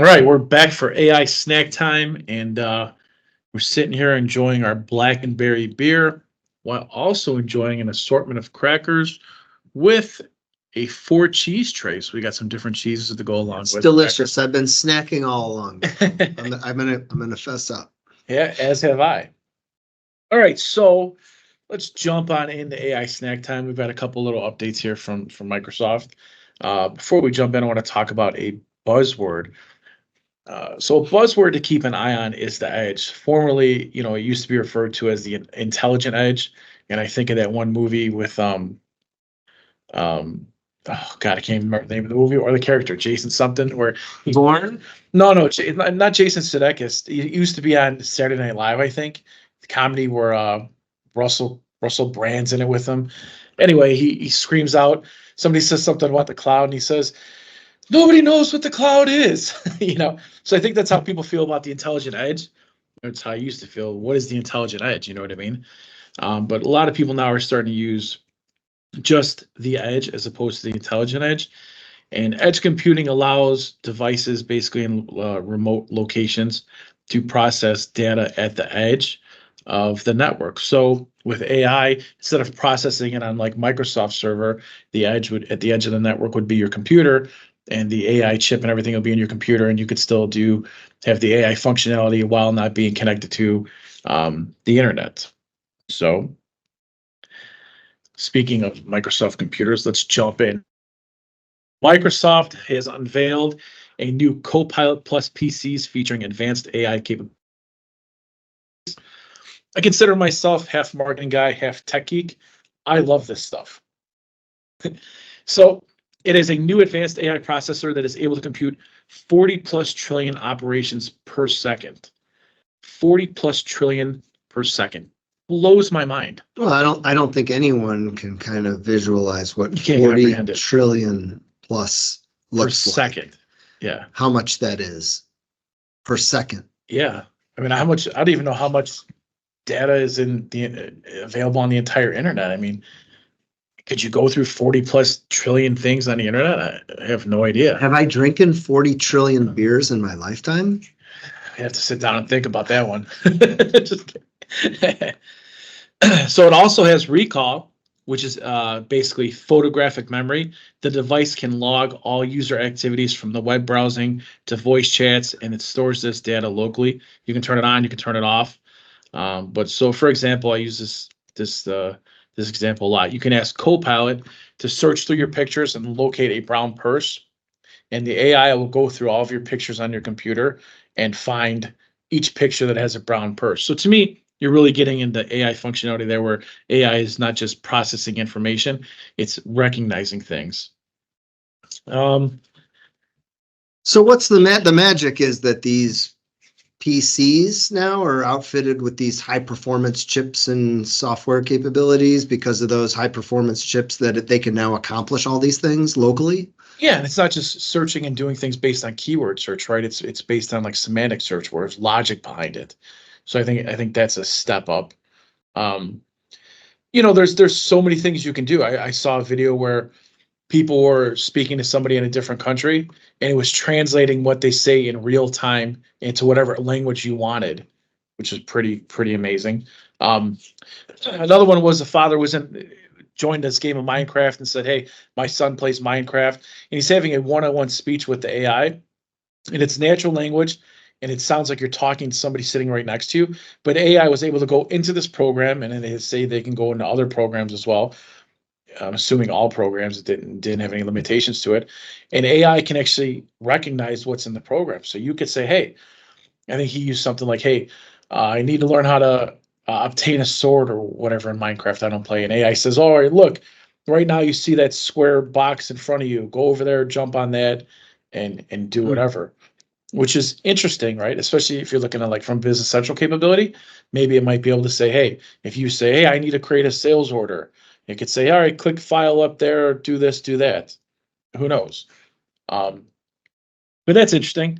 All right, we're back for AI snack time, and we're sitting here enjoying our black and berry beer while also enjoying an assortment of crackers with a 4 cheese tray. So we got some different cheeses to go along It's with. delicious. I've been snacking all along. I'm gonna fess up. Yeah, as have I. All right, so let's jump on into AI snack time. We've got a couple little updates here from Microsoft. Before we jump in, I want to talk about a buzzword. So a buzzword to keep an eye on is the edge. Formerly, it used to be referred to as the intelligent edge, and I think of that one movie with um oh God, I can't even remember the name of the movie or the character, Jason something, where Born? no, not Jason Sudeikis. He used to be on Saturday Night Live, I think. The comedy where Russell Brand's in it with him. Anyway, he screams out. Somebody says something about the cloud, and he says, "Nobody knows what the cloud is." So I think that's how people feel about the intelligent edge. That's how I used to feel. What is the intelligent edge? You know what I mean? But a lot of people now are starting to use just the edge as opposed to the intelligent edge. And edge computing allows devices basically in remote locations to process data at the edge of the network. So with AI, instead of processing it on like Microsoft server, the edge would at the edge of the network would be your computer, and the AI chip and everything will be in your computer, and you could still have the AI functionality while not being connected to the internet. So speaking of Microsoft computers, let's jump in. Microsoft has unveiled a new Copilot Plus PCs featuring advanced AI capabilities. I consider myself half marketing guy, half tech geek. I love this stuff. So it is a new advanced AI processor that is able to compute 40 plus trillion operations per second. 40 plus trillion per second. Blows my mind. Well, I don't think anyone can kind of visualize what You can't 40 comprehend it. trillion plus Per looks like. second. Yeah. How much that is per second. Yeah. I mean, I don't even know how much data is available on the entire internet. I mean, could you go through 40 plus trillion things on the internet? I have no idea. Have I drinking 40 trillion beers in my lifetime? I have to sit down and think about that one. Just kidding. So it also has recall, which is basically photographic memory. The device can log all user activities from the web browsing to voice chats, and it stores this data locally. You can turn it on, you can turn it off. But so, for example, I use this example a lot. You can ask Copilot to search through your pictures and locate a brown purse, and the AI will go through all of your pictures on your computer and find each picture that has a brown purse. So to me, you're really getting into AI functionality there, where AI is not just processing information; it's recognizing things. So what's the magic is that these PCs now are outfitted with these high performance chips and software capabilities because of those high performance chips that they can now accomplish all these things locally. Yeah, and it's not just searching and doing things based on keyword search, right? It's based on like semantic search where there's logic behind it. So I think that's a step up. Um, there's so many things you can do. I saw a video where people were speaking to somebody in a different country, and it was translating what they say in real time into whatever language you wanted, which is pretty amazing. Another one was the father joined this game of Minecraft and said, "Hey, my son plays Minecraft," and he's having a one-on-one speech with the AI, and it's natural language, and it sounds like you're talking to somebody sitting right next to you. But AI was able to go into this program, and then they say they can go into other programs as well. I'm assuming all programs didn't have any limitations to it, and AI can actually recognize what's in the program. So you could say, "Hey," I think he used something like, "Hey, I need to learn how to obtain a sword or whatever in Minecraft. I don't play." And AI says, "All right, look, right now you see that square box in front of you. Go over there, jump on that, and do whatever." Which is interesting, right? Especially if you're looking at like from Business Central capability, maybe it might be able to say, "Hey, if you say, hey, I need to create a sales order," it could say, "All right, click file up there, do this, do that." Who knows? Um, but that's interesting.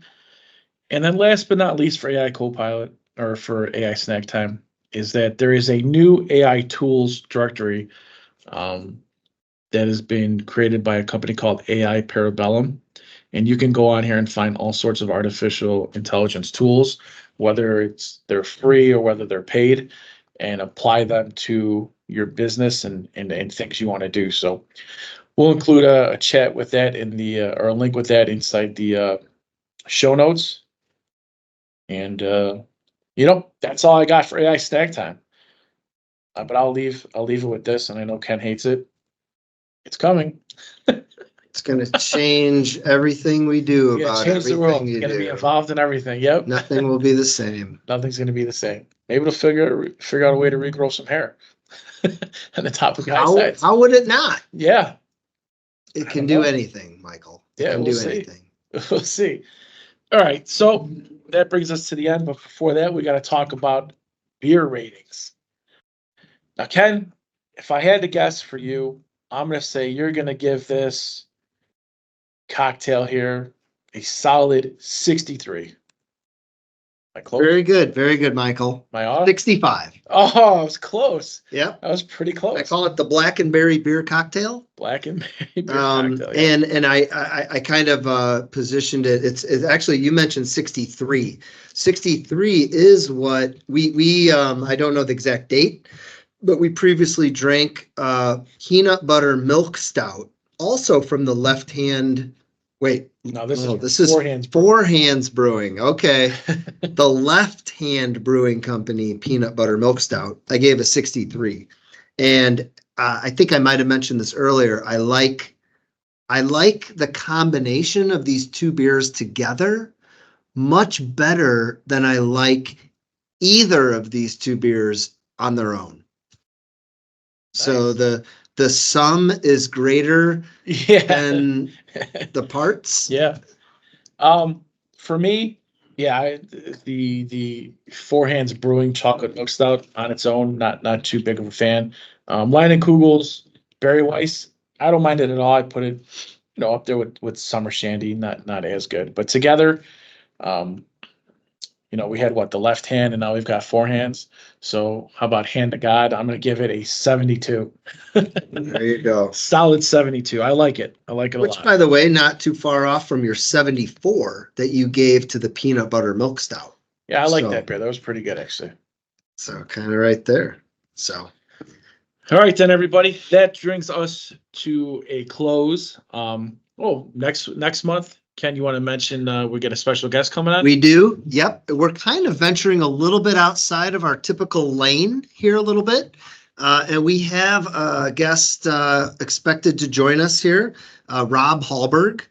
And then last but not least for AI Copilot or for AI Snack Time is that there is a new AI tools directory um, that has been created by a company called AI Parabellum. And you can go on here and find all sorts of artificial intelligence tools, whether they're free or whether they're paid, and apply them to your business and things you want to do. So we'll include a chat with that in the or a link with that inside the show notes. And that's all I got for AI Snack Time. But I'll leave it with this, and I know Ken hates it. It's coming. It's going to change everything we do Yeah, about change the world. everything It's you gonna be do. involved in everything. Yep. Nothing will be the same. Nothing's gonna be the same. Maybe it'll figure out a way to regrow some hair on the top of guys' heads. How would it not? Yeah. It I can don't do know. anything, Michael. It Yeah, can we'll do see. anything. We'll see. All right, so that brings us to the end. But before that, we got to talk about beer ratings. Now, Ken, if I had to guess for you, I'm going to say you're going to give this cocktail here a solid 63. Am I close? Very good, Michael. Am I off? 65. Oh, I was close. Yep. That was pretty close. I call it the Black and Berry beer cocktail. Black and Berry beer cocktail. Yeah. And I kind of positioned it. It's actually, you mentioned 63. 63 is what we I don't know the exact date, but we previously drank peanut butter milk stout, also from the Left Hand. Wait, No, this is Four Hands. 4 Hands Brewing. Okay, the Left Hand Brewing Company peanut butter milk stout. I gave a 63, and I think I might have mentioned this earlier. I like the combination of these two beers together much better than I like either of these two beers on their own. So the sum is greater than the parts. Yeah. For me, yeah, the Four Hands Brewing chocolate milk stout on its own, not too big of a fan. Leinenkugel's Berry Weiss, I don't mind it at all. I put it, up there with Summer Shandy, not as good. But together, we had the Left Hand, and now we've got Four Hands. So how about Hand to God? I'm going to give it a 72. There you go. Solid 72. I like it. I like it a lot. Which, by the way, not too far off from your 74 that you gave to the peanut butter milk stout. Yeah, I like that beer. That was pretty good, actually. So kind of right there. So. All right, then, everybody. That brings us to a close. Next month, Ken, you want to mention we get a special guest coming on? We do. Yep. We're kind of venturing a little bit outside of our typical lane here a little bit. And we have a guest expected to join us here, Rob Hallberg.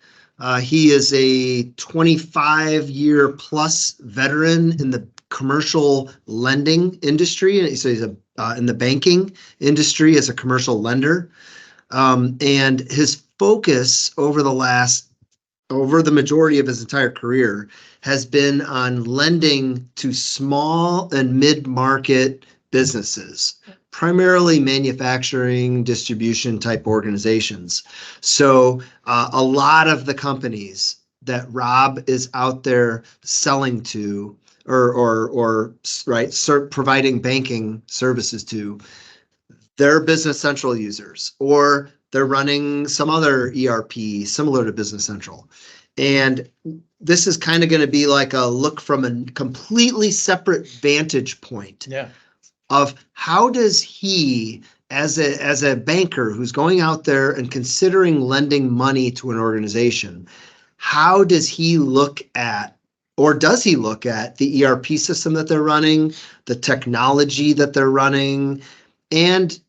He is a 25-year plus veteran in the commercial lending industry. And so he's in the banking industry as a commercial lender. And his focus over the majority of his entire career has been on lending to small and mid-market businesses, primarily manufacturing, distribution type organizations. So a lot of the companies that Rob is out there selling to or providing banking services to, they're Business Central users, or they're running some other ERP similar to Business Central. And this is kind of going to be like a look from a completely separate vantage point of how does he, as a banker who's going out there and considering lending money to an organization, how does he look at, or does he look at the ERP system that they're running, the technology that they're running, and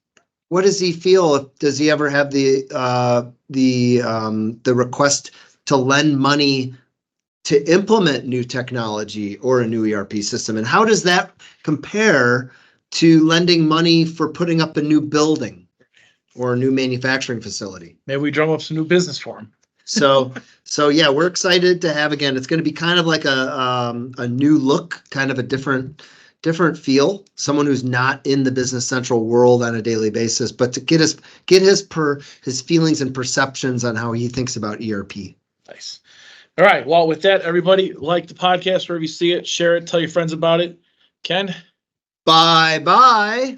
what does he feel? Does he ever have the request to lend money to implement new technology or a new ERP system? And how does that compare to lending money for putting up a new building or a new manufacturing facility? Maybe we drum up some new business for him. So yeah, we're excited to have, again, it's going to be kind of like a new look, kind of a different feel, someone who's not in the Business Central world on a daily basis, but to get his feelings and perceptions on how he thinks about ERP. Nice. All right. Well, with that, everybody, like the podcast wherever you see it, share it, tell your friends about it. Ken? Bye.